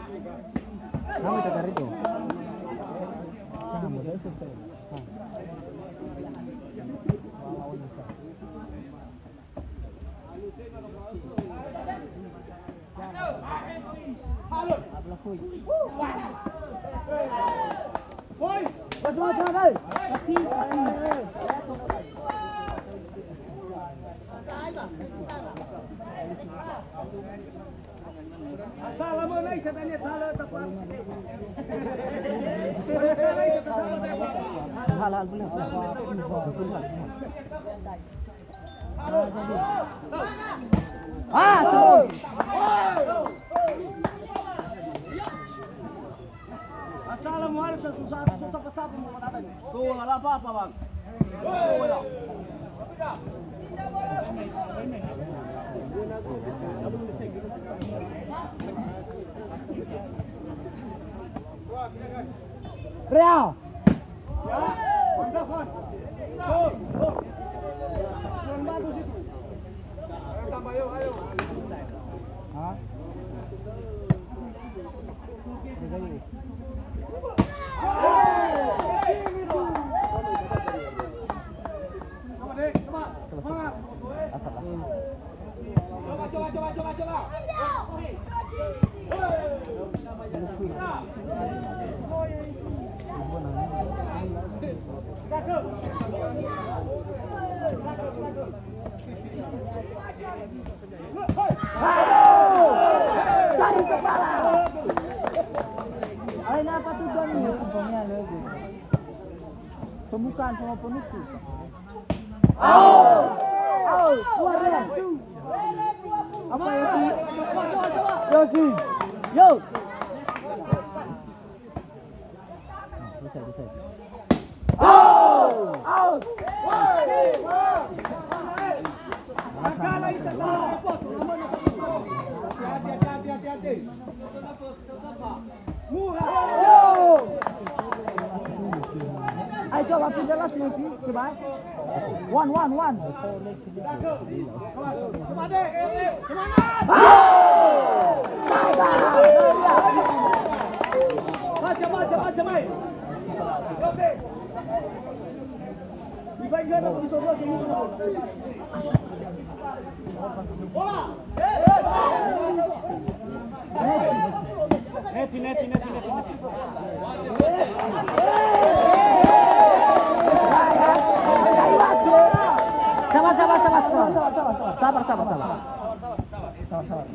Kamu tegar itu. Kamu dah selesai. Assalamualaikum katanya salah tepat. Halal benar. Ah, terus. Assalamualaikum susah tepat siapa mau kata ni. Tuh, enggak apa-apa, Bang. Tuh. Real. Ya. Mantap, Bang. Tuh. Yang bagus itu. Tambah ayo. Hah? Coba. Cari kepala. Lain apa tujuannya? Tujuannya lagi. Pembukaan sama penutup. Keluar dia. Apa Yosi? Yosi. Yo. Bisa. Out. Hati-hati. Ayo coba pindah lagi coba. One. Coba deh. Semangat. Baca. Oke. Dibagikan apa bisa buat ini semua. Bola. Neti. Sabar.